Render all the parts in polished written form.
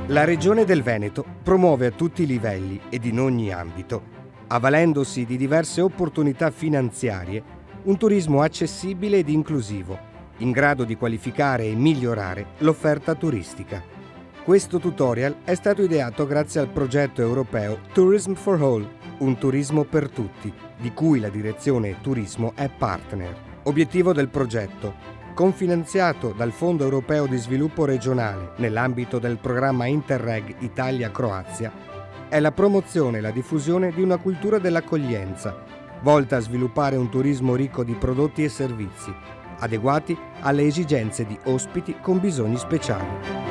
La Regione del Veneto promuove a tutti i livelli ed in ogni ambito, avvalendosi di diverse opportunità finanziarie, un turismo accessibile ed inclusivo, in grado di qualificare e migliorare l'offerta turistica. Questo tutorial è stato ideato grazie al progetto europeo Tourism for All, un turismo per tutti, di cui la direzione Turismo è partner. Obiettivo del progetto: confinanziato dal Fondo Europeo di Sviluppo Regionale nell'ambito del programma Interreg Italia-Croazia, è la promozione e la diffusione di una cultura dell'accoglienza, volta a sviluppare un turismo ricco di prodotti e servizi, adeguati alle esigenze di ospiti con bisogni speciali.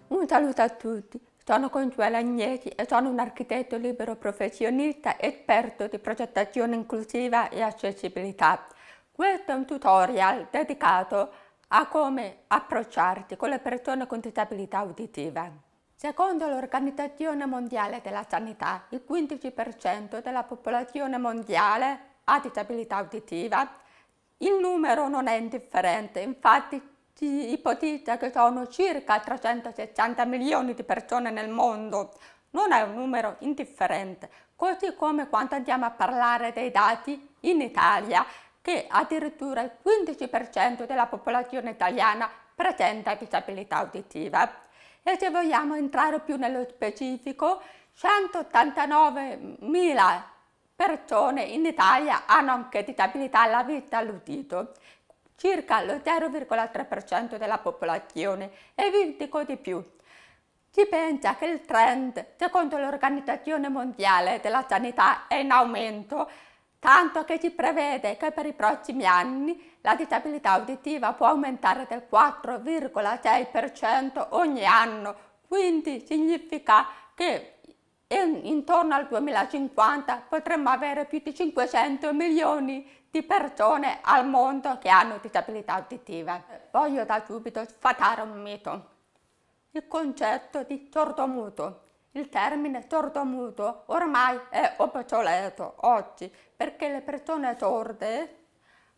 Un saluto a tutti, sono Consuela Agnesi e sono un architetto libero professionista esperto di progettazione inclusiva e accessibilità. Questo è un tutorial dedicato a come approcciarsi con le persone con disabilità uditiva. Secondo l'Organizzazione Mondiale della Sanità, il 15% della popolazione mondiale ha disabilità uditiva. Il numero non è indifferente, infatti si ipotizza che sono circa 360 milioni di persone nel mondo. Non è un numero indifferente, così come quando andiamo a parlare dei dati in Italia, che addirittura il 15% della popolazione italiana presenta disabilità uditiva. E se vogliamo entrare più nello specifico, 189.000 persone in Italia hanno anche disabilità alla vista e all'udito, circa lo 0,3% della popolazione, e vi dico di più. Si pensa che il trend, secondo l'Organizzazione Mondiale della Sanità, è in aumento, tanto che si prevede che per i prossimi anni la disabilità uditiva può aumentare del 4,6% ogni anno, quindi significa che intorno al 2050 potremmo avere più di 500 milioni di persone al mondo che hanno disabilità uditiva. Voglio da subito sfatare un mito: il concetto di sordomuto. Il termine sordomuto ormai è obsoleto oggi, perché le persone sorde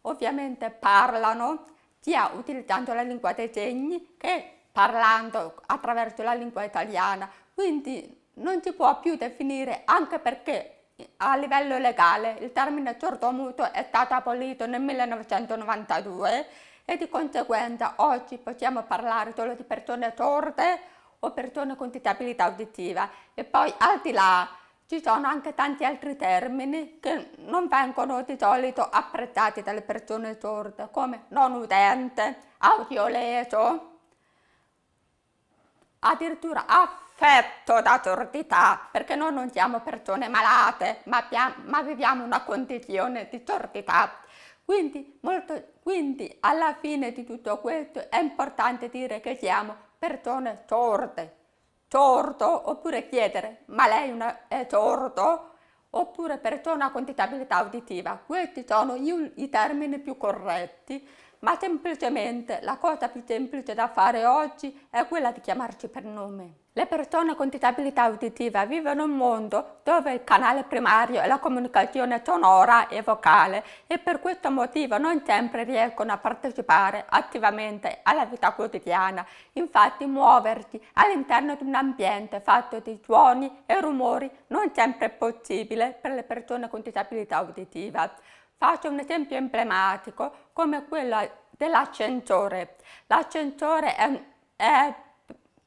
ovviamente parlano sia utilizzando la lingua dei segni che parlando attraverso la lingua italiana, quindi non si può più definire, anche perché a livello legale il termine sordomuto è stato abolito nel 1992 e di conseguenza oggi possiamo parlare solo di persone sorde o persone con disabilità uditiva. E poi al di là ci sono anche tanti altri termini che non vengono di solito apprezzati dalle persone sorde, come non udente, audioleso, addirittura affetto da sordità, perché noi non siamo persone malate, ma viviamo una condizione di sordità. Quindi alla fine di tutto questo è importante dire che siamo persone sorde. Sordo, oppure chiedere: ma lei è sordo? Oppure persona con disabilità uditiva. Questi sono i termini più corretti, ma semplicemente la cosa più semplice da fare oggi è quella di chiamarci per nome. Le persone con disabilità uditiva vivono in un mondo dove il canale primario è la comunicazione sonora e vocale, e per questo motivo non sempre riescono a partecipare attivamente alla vita quotidiana. Infatti muoversi all'interno di un ambiente fatto di suoni e rumori non sempre è possibile per le persone con disabilità uditiva. Faccio un esempio emblematico come quello dell'ascensore. L'ascensore è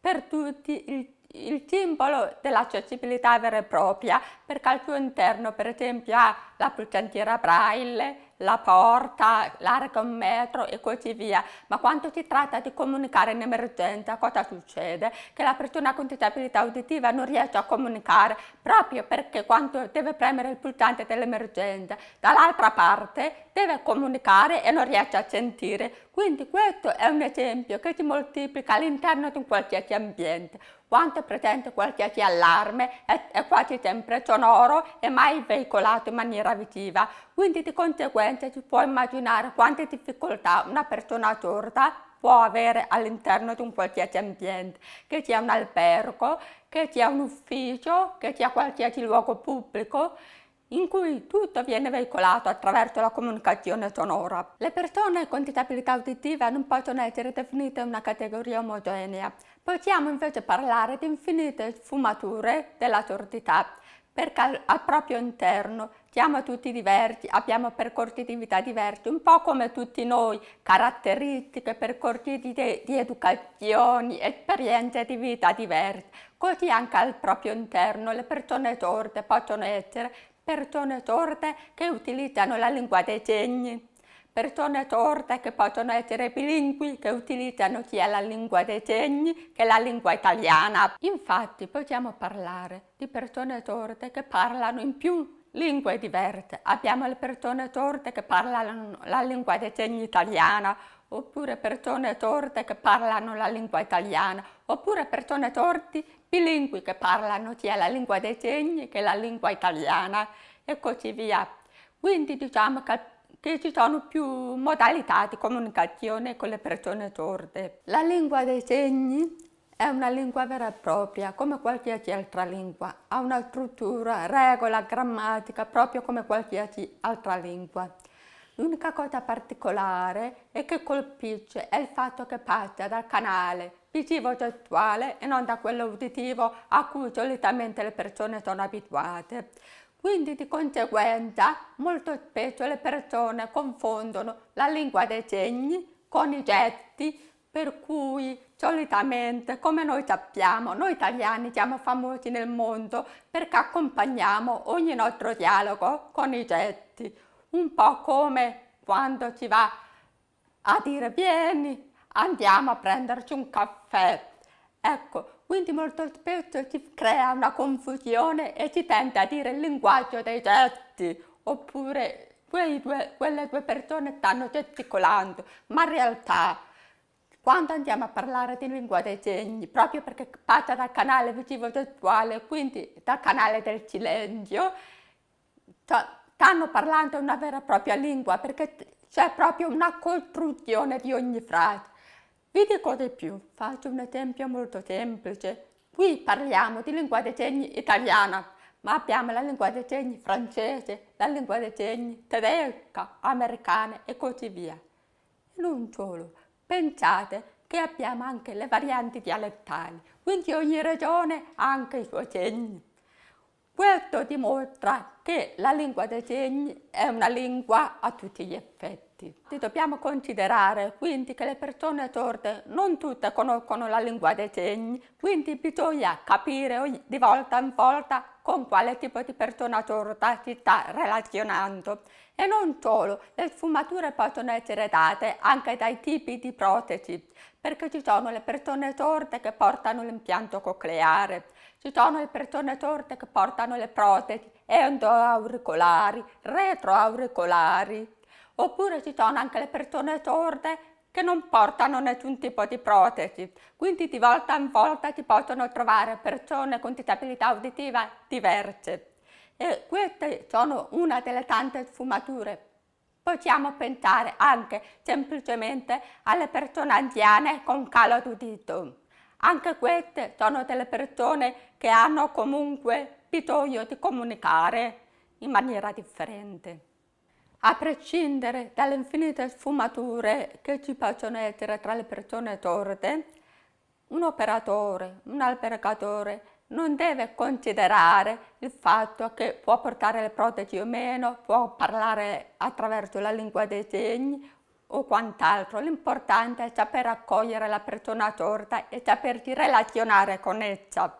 per tutti il simbolo dell'accessibilità vera e propria, perché al suo interno per esempio ha la pulsantiera braille, la porta, larga 1 metro e così via. Ma quando si tratta di comunicare in emergenza, cosa succede? Che la persona con disabilità uditiva non riesce a comunicare, proprio perché quando deve premere il pulsante dell'emergenza, dall'altra parte deve comunicare e non riesce a sentire. Quindi questo è un esempio che si moltiplica all'interno di un qualsiasi ambiente. Quando è presente qualsiasi allarme è quasi sempre sonoro e mai veicolato in maniera visiva. Quindi di conseguenza si può immaginare quante difficoltà una persona sorda può avere all'interno di un qualsiasi ambiente, che sia un albergo, che sia un ufficio, che sia qualsiasi luogo pubblico, in cui tutto viene veicolato attraverso la comunicazione sonora. Le persone con disabilità uditiva non possono essere definite una categoria omogenea. Possiamo invece parlare di infinite sfumature della sordità, perché al proprio interno siamo tutti diversi, abbiamo percorsi di vita diversi, un po' come tutti noi, caratteristiche, percorsi di educazioni, esperienze di vita diverse. Così anche al proprio interno le persone sorde possono essere persone sorde che utilizzano la lingua dei segni, persone sorde che possono essere bilingui, che utilizzano sia la lingua dei segni che la lingua italiana. Infatti possiamo parlare di persone sorde che parlano in più lingue diverse. Abbiamo le persone sorde che parlano la lingua dei segni italiana, oppure persone sorde che parlano la lingua italiana, oppure persone sordi bilingui che parlano sia la lingua dei segni che la lingua italiana e così via. Quindi diciamo che ci sono più modalità di comunicazione con le persone sorde. La lingua dei segni è una lingua vera e propria, come qualsiasi altra lingua. Ha una struttura, regola, grammatica, proprio come qualsiasi altra lingua. L'unica cosa particolare e che colpisce è il fatto che passa dal canale visivo-gestuale e non da quello uditivo a cui solitamente le persone sono abituate. Quindi di conseguenza molto spesso le persone confondono la lingua dei segni con i gesti, per cui solitamente, come noi sappiamo, noi italiani siamo famosi nel mondo perché accompagniamo ogni nostro dialogo con i gesti, un po' come quando si va a dire vieni, andiamo a prenderci un caffè. Ecco, quindi molto spesso si crea una confusione e si tende a dire il linguaggio dei gesti, oppure quelle due persone stanno gesticolando, ma in realtà quando andiamo a parlare di lingua dei segni, proprio perché passa dal canale visivo-gestuale, quindi dal canale del silenzio, stanno parlando una vera e propria lingua, perché c'è proprio una costruzione di ogni frase. Vi dico di più, faccio un esempio molto semplice. Qui parliamo di lingua dei segni italiana, ma abbiamo la lingua dei segni francese, la lingua dei segni tedesca, americana e così via. E non solo, pensate che abbiamo anche le varianti dialettali, quindi ogni regione ha anche i suoi segni. Questo dimostra che la lingua dei segni è una lingua a tutti gli effetti. Dobbiamo considerare quindi che le persone sorde non tutte conoscono la lingua dei segni, quindi bisogna capire di volta in volta con quale tipo di persona sorda si sta relazionando. E non solo, le sfumature possono essere date anche dai tipi di protesi, perché ci sono le persone sorde che portano l'impianto cocleare, ci sono le persone sorde che portano le protesi endoauricolari, retroauricolari, oppure ci sono anche le persone sorde che non portano nessun tipo di protesi. Quindi di volta in volta si possono trovare persone con disabilità uditiva diverse. E queste sono una delle tante sfumature. Possiamo pensare anche semplicemente alle persone anziane con calo d'udito. Anche queste sono delle persone che hanno comunque bisogno di comunicare in maniera differente. A prescindere dalle infinite sfumature che ci possono essere tra le persone sorde, un operatore, un albergatore non deve considerare il fatto che può portare le protesi o meno, può parlare attraverso la lingua dei segni o quant'altro. L'importante è saper accogliere la persona sorda e sapersi relazionare con essa.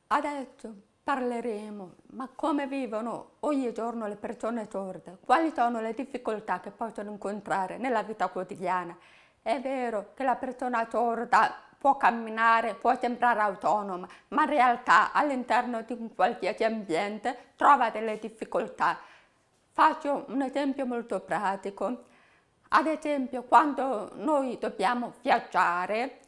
Adesso parleremo, ma come vivono ogni giorno le persone sorde? Quali sono le difficoltà che possono incontrare nella vita quotidiana? È vero che la persona sorda può camminare, può sembrare autonoma, ma in realtà all'interno di un qualsiasi ambiente trova delle difficoltà. Faccio un esempio molto pratico. Ad esempio, quando noi dobbiamo viaggiare,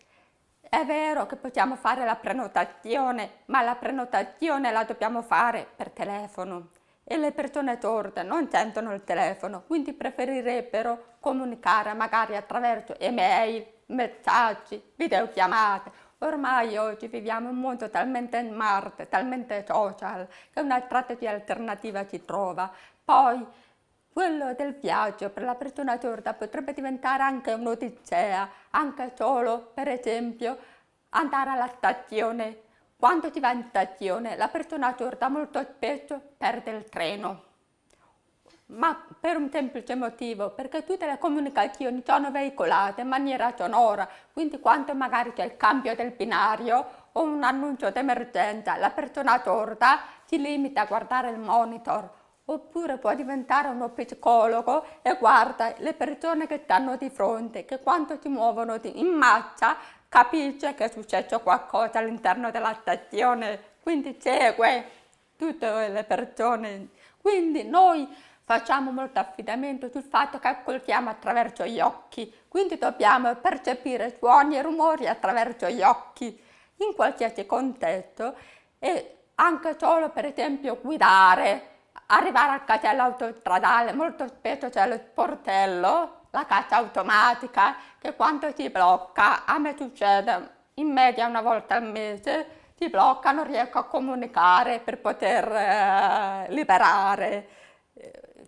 è vero che possiamo fare la prenotazione, ma la prenotazione la dobbiamo fare per telefono e le persone sorde non sentono il telefono, quindi preferirebbero comunicare magari attraverso email, messaggi, videochiamate. Ormai oggi viviamo in un mondo talmente smart, talmente social, che una strategia alternativa si trova. Poi quello del viaggio per la persona sorda potrebbe diventare anche un'odissea, anche solo, per esempio, andare alla stazione. Quando si va in stazione, la persona sorda molto spesso perde il treno, ma per un semplice motivo, perché tutte le comunicazioni sono veicolate in maniera sonora, quindi quando magari c'è il cambio del binario o un annuncio d'emergenza, la persona sorda si limita a guardare il monitor, oppure può diventare uno psicologo e guarda le persone che stanno di fronte, che quando si muovono in massa capisce che è successo qualcosa all'interno della stazione, quindi segue tutte le persone. Quindi noi facciamo molto affidamento sul fatto che ascoltiamo attraverso gli occhi, quindi dobbiamo percepire suoni e rumori attraverso gli occhi in qualsiasi contesto, e anche solo per esempio guidare, arrivare al casello autostradale, molto spesso c'è lo sportello, la cassa automatica, che quando si blocca, a me succede in media una volta al mese, si blocca, non riesco a comunicare per poter liberare,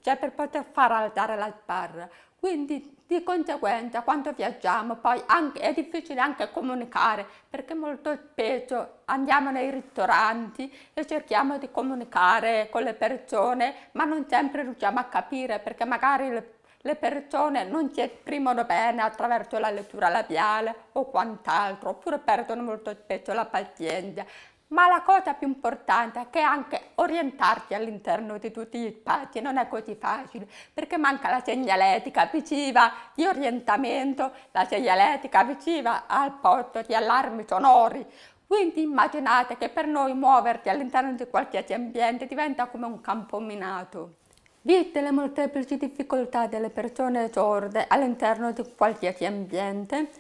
cioè per poter far alzare la sbarra. Quindi di conseguenza quando viaggiamo poi è difficile anche comunicare, perché molto spesso andiamo nei ristoranti e cerchiamo di comunicare con le persone, ma non sempre riusciamo a capire, perché magari le persone non si esprimono bene attraverso la lettura labiale o quant'altro, oppure perdono molto spesso la pazienza. Ma la cosa più importante è che anche orientarsi all'interno di tutti gli spazi non è così facile, perché manca la segnaletica visiva di orientamento, la segnaletica visiva al posto di allarmi sonori. Quindi immaginate che per noi muoverti all'interno di qualsiasi ambiente diventa come un campo minato. Viste le molteplici difficoltà delle persone sorde all'interno di qualsiasi ambiente,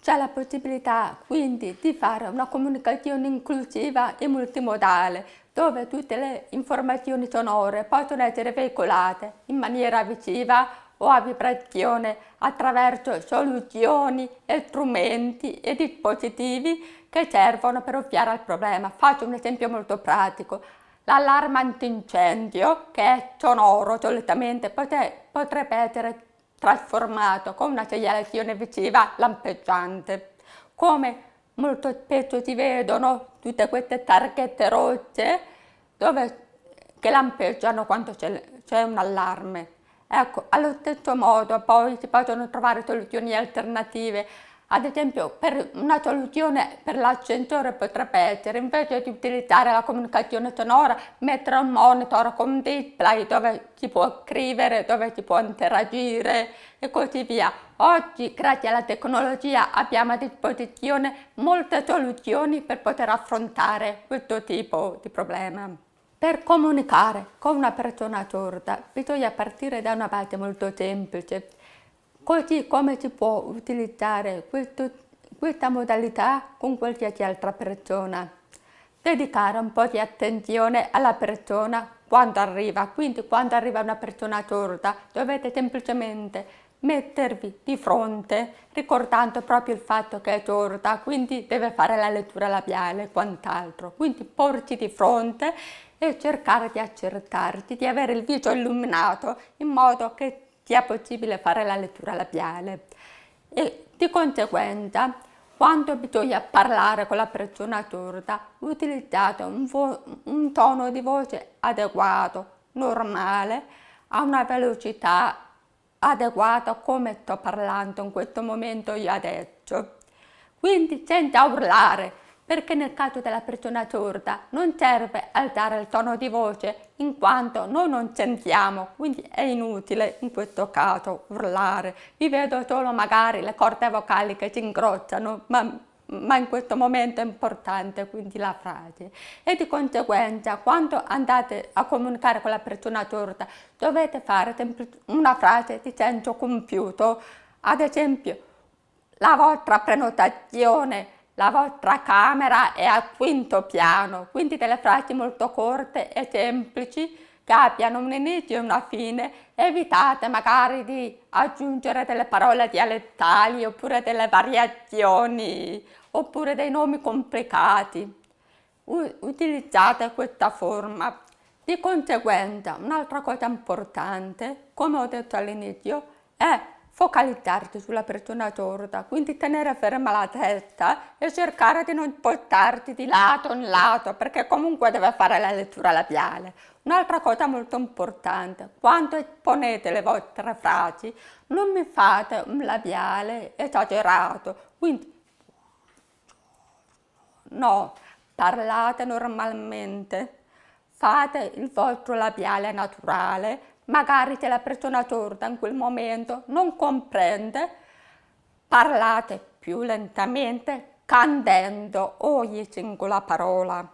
c'è la possibilità quindi di fare una comunicazione inclusiva e multimodale, dove tutte le informazioni sonore possono essere veicolate in maniera visiva o a vibrazione attraverso soluzioni e strumenti e dispositivi che servono per ovviare al problema. Faccio un esempio molto pratico. L'allarme antincendio, che è sonoro solitamente, potrebbe essere trasformato con una segnalazione visiva lampeggiante. Come molto spesso si vedono tutte queste targhette rosse che lampeggiano quando c'è un allarme. Ecco, allo stesso modo poi si possono trovare soluzioni alternative. Ad esempio, per una soluzione per l'ascensore potrebbe essere, invece di utilizzare la comunicazione sonora, mettere un monitor con un display dove si può scrivere, dove si può interagire e così via. Oggi, grazie alla tecnologia, abbiamo a disposizione molte soluzioni per poter affrontare questo tipo di problema. Per comunicare con una persona sorda bisogna partire da una base molto semplice. Così come si può utilizzare questa modalità con qualsiasi altra persona. Dedicare un po' di attenzione alla persona quando arriva. Quindi quando arriva una persona sorda dovete semplicemente mettervi di fronte, ricordando proprio il fatto che è sorda, quindi deve fare la lettura labiale e quant'altro. Quindi porci di fronte e cercare di accertarsi di avere il viso illuminato in modo che sia possibile fare la lettura labiale. E di conseguenza, quando bisogna parlare con la persona sorda, utilizzate un tono di voce adeguato, normale, a una velocità adeguata come sto parlando in questo momento io adesso. Quindi senza urlare, perché nel caso della persona sorda non serve alzare il tono di voce in quanto noi non sentiamo, quindi è inutile in questo caso urlare. Vi vedo solo magari le corde vocali che si incrociano, ma ma in questo momento è importante quindi la frase. E di conseguenza quando andate a comunicare con la persona sorda dovete fare una frase di senso compiuto, ad esempio la vostra prenotazione, la vostra camera è al quinto piano, quindi delle frasi molto corte e semplici che abbiano un inizio e una fine. Evitate magari di aggiungere delle parole dialettali oppure delle variazioni oppure dei nomi complicati. Utilizzate questa forma. Di conseguenza, un'altra cosa importante, come ho detto all'inizio, è focalizzarti sulla persona sorda, quindi tenere ferma la testa e cercare di non spostarti di lato in lato, perché comunque deve fare la lettura labiale. Un'altra cosa molto importante, quando esponete le vostre frasi, non mi fate un labiale esagerato, quindi no, parlate normalmente, fate il vostro labiale naturale. Magari se la persona sorda in quel momento non comprende, parlate più lentamente, candendo ogni singola parola.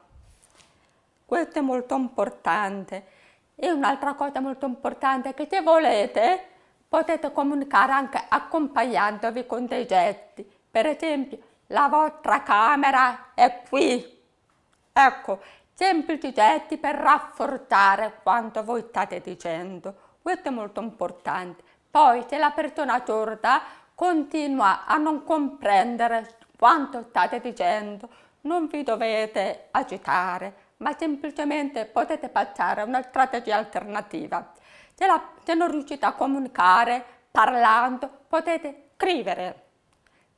Questo è molto importante. E un'altra cosa molto importante è che se volete potete comunicare anche accompagnandovi con dei gesti. Per esempio, la vostra camera è qui. Ecco, semplici gesti per rafforzare quanto voi state dicendo. Questo è molto importante. Poi, se la persona sorda continua a non comprendere quanto state dicendo, non vi dovete agitare, ma semplicemente potete passare a una strategia alternativa. Se non riuscite a comunicare parlando, potete scrivere.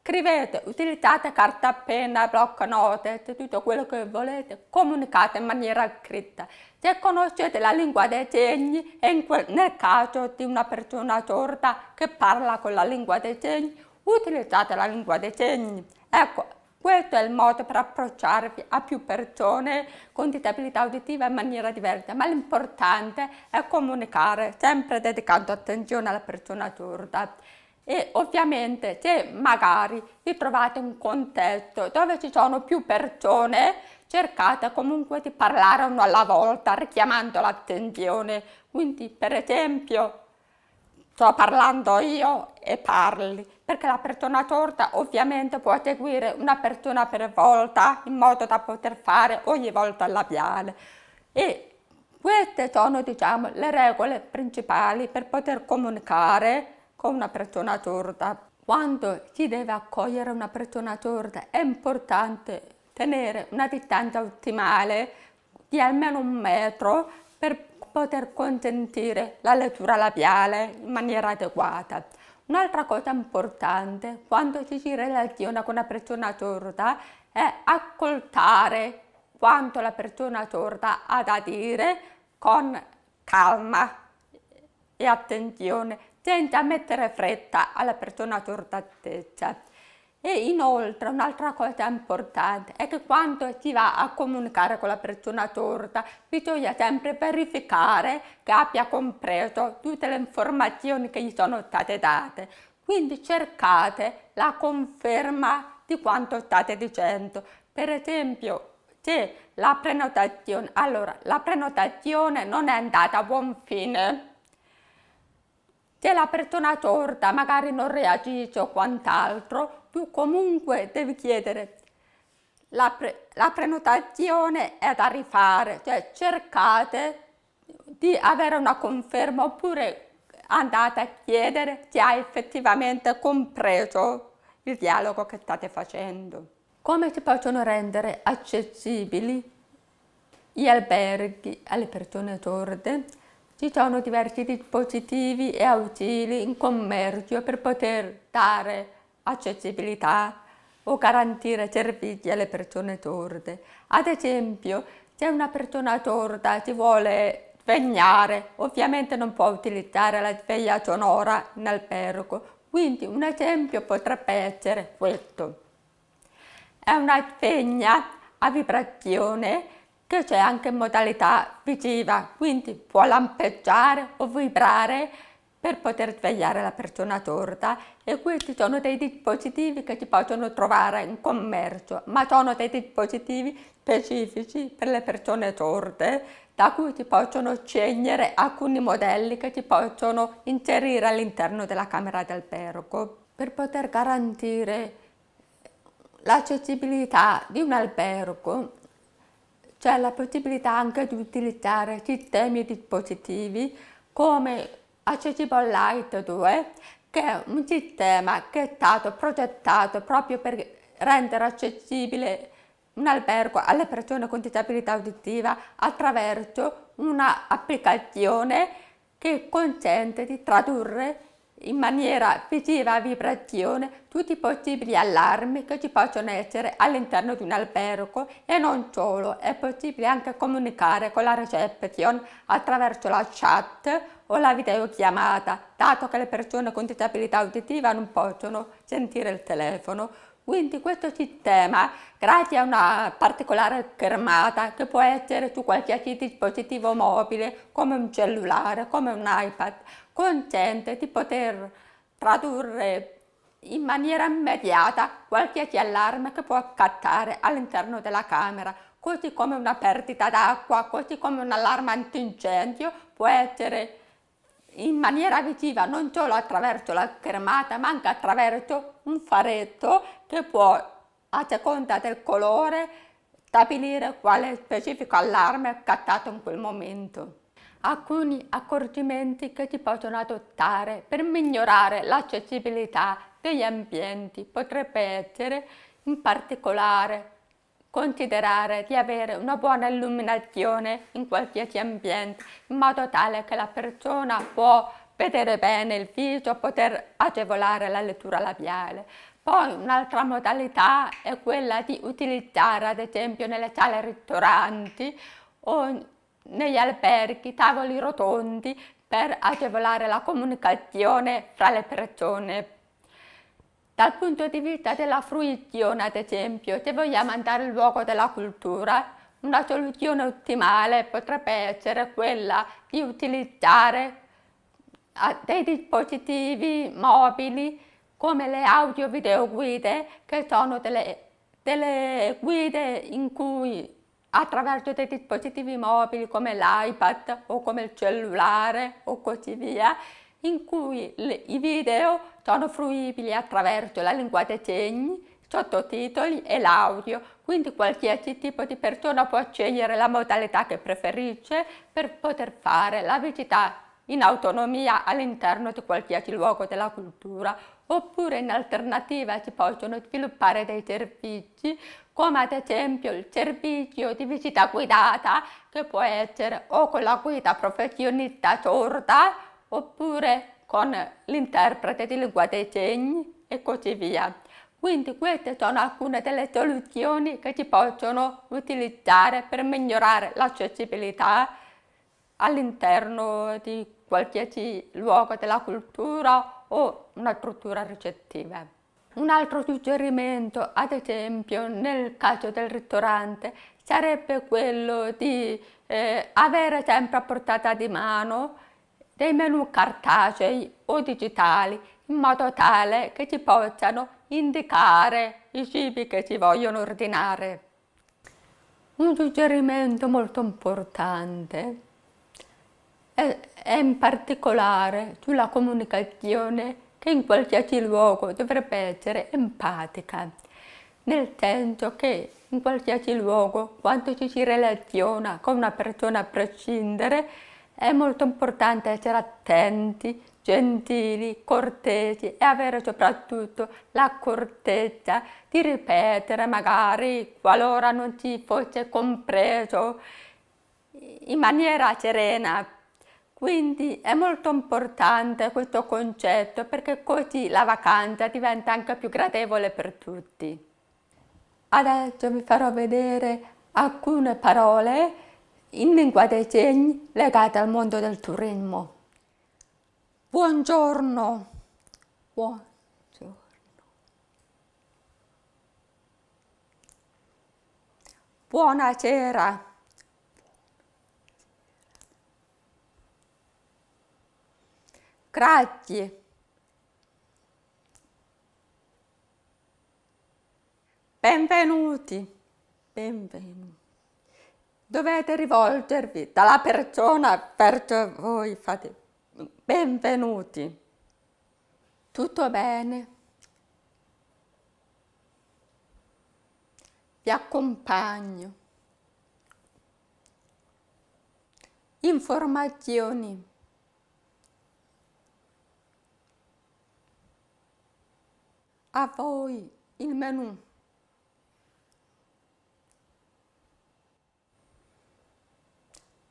Scrivete, utilizzate carta, penna, blocco note, tutto quello che volete, comunicate in maniera scritta. Se conoscete la lingua dei segni e nel caso di una persona sorda che parla con la lingua dei segni, utilizzate la lingua dei segni. Ecco, questo è il modo per approcciarvi a più persone con disabilità uditiva in maniera diversa, ma l'importante è comunicare, sempre dedicando attenzione alla persona sorda. E ovviamente se magari vi trovate in un contesto dove ci sono più persone, cercate comunque di parlare uno alla volta, richiamando l'attenzione. Quindi, per esempio, sto parlando io e parli, perché la persona sorda ovviamente può seguire una persona per volta, in modo da poter fare ogni volta il labiale. E queste sono, diciamo, le regole principali per poter comunicare con una persona sorda. Quando si deve accogliere una persona sorda è importante tenere una distanza ottimale di almeno 1 metro per poter consentire la lettura labiale in maniera adeguata. Un'altra cosa importante quando si relaziona con una persona sorda è ascoltare quanto la persona sorda ha da dire con calma e attenzione, senza mettere fretta alla persona sorda stessa. E inoltre un'altra cosa importante è che quando si va a comunicare con la persona sorda bisogna sempre verificare che abbia compreso tutte le informazioni che gli sono state date. Quindi cercate la conferma di quanto state dicendo. Per esempio, se la prenotazione non è andata a buon fine, se la persona sorda magari non reagisce o quant'altro, tu comunque devi chiedere la prenotazione è da rifare, cioè cercate di avere una conferma oppure andate a chiedere se ha effettivamente compreso il dialogo che state facendo. Come si possono rendere accessibili gli alberghi alle persone sorde? Ci sono diversi dispositivi e ausili in commercio per poter dare accessibilità o garantire servizi alle persone sorde. Ad esempio, se una persona sorda si vuole svegliare, ovviamente non può utilizzare la sveglia sonora in albergo, quindi un esempio potrebbe essere questo. È una sveglia a vibrazione che c'è anche in modalità visiva, quindi può lampeggiare o vibrare per poter svegliare la persona sorda, e questi sono dei dispositivi che si possono trovare in commercio, ma sono dei dispositivi specifici per le persone sorde, da cui si possono scegliere alcuni modelli che si possono inserire all'interno della camera d'albergo. Per poter garantire l'accessibilità di un albergo c'è la possibilità anche di utilizzare sistemi e dispositivi come Accessible Light 2, che è un sistema che è stato progettato proprio per rendere accessibile un albergo alle persone con disabilità uditiva attraverso una applicazione che consente di tradurre in maniera visiva a vibrazione tutti i possibili allarmi che ci possono essere all'interno di un albergo, e non solo, è possibile anche comunicare con la reception attraverso la chat o la videochiamata, dato che le persone con disabilità uditiva non possono sentire il telefono. Quindi questo sistema, grazie a una particolare schermata che può essere su qualsiasi dispositivo mobile, come un cellulare, come un iPad, consente di poter tradurre in maniera immediata qualsiasi allarme che può scattare all'interno della camera, così come una perdita d'acqua, così come un allarme antincendio può essere in maniera visiva non solo attraverso la schermata, ma anche attraverso un faretto che può, a seconda del colore, stabilire quale specifico allarme è scattato in quel momento. Alcuni accorgimenti che si possono adottare per migliorare l'accessibilità degli ambienti potrebbe essere, in particolare, considerare di avere una buona illuminazione in qualsiasi ambiente, in modo tale che la persona può vedere bene il viso, poter agevolare la lettura labiale. Poi un'altra modalità è quella di utilizzare, ad esempio nelle sale ristoranti o negli alberghi, tavoli rotondi per agevolare la comunicazione fra le persone. Dal punto di vista della fruizione, ad esempio, se vogliamo andare al luogo della cultura, una soluzione ottimale potrebbe essere quella di utilizzare dei dispositivi mobili come le audio-video guide, che sono delle guide in cui, attraverso dei dispositivi mobili come l'iPad o come il cellulare o così via, in cui i video sono fruibili attraverso la lingua dei segni, sottotitoli e l'audio, quindi qualsiasi tipo di persona può scegliere la modalità che preferisce per poter fare la visita in autonomia all'interno di qualsiasi luogo della cultura, oppure in alternativa si possono sviluppare dei servizi come ad esempio il servizio di visita guidata, che può essere o con la guida professionista sorda oppure con l'interprete di lingua dei segni e così via. Quindi queste sono alcune delle soluzioni che si possono utilizzare per migliorare l'accessibilità all'interno di qualsiasi luogo della cultura o una struttura ricettiva. Un altro suggerimento, ad esempio nel caso del ristorante, sarebbe quello di avere sempre a portata di mano dei menu cartacei o digitali, in modo tale che ci possano indicare i cibi che si vogliono ordinare. Un suggerimento molto importante è in particolare sulla comunicazione, che in qualsiasi luogo dovrebbe essere empatica, nel senso che in qualsiasi luogo, quando ci si relaziona con una persona a prescindere, è molto importante essere attenti, gentili, cortesi e avere soprattutto l'accortezza di ripetere, magari qualora non si fosse compreso, in maniera serena. Quindi è molto importante questo concetto, perché così la vacanza diventa anche più gradevole per tutti. Adesso vi farò vedere alcune parole in lingua dei segni legate al mondo del turismo. Buongiorno. Buongiorno. Buonasera. Grazie. Benvenuti. Benvenuti. Dovete rivolgervi dalla persona perciò voi fate benvenuti. Tutto bene? Vi accompagno. Informazioni. A voi il menù.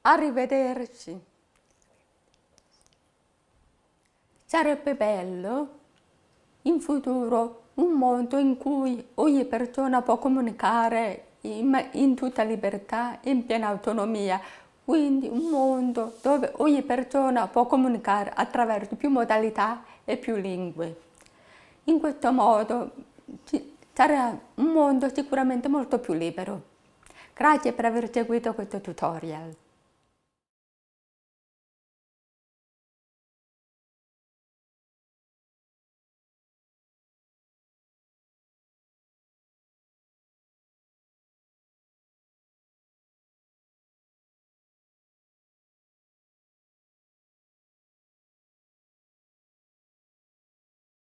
Arrivederci. Sarebbe bello in futuro un mondo in cui ogni persona può comunicare in tutta libertà e in piena autonomia. Quindi un mondo dove ogni persona può comunicare attraverso più modalità e più lingue. In questo modo sarà un mondo sicuramente molto più libero. Grazie per aver seguito questo tutorial.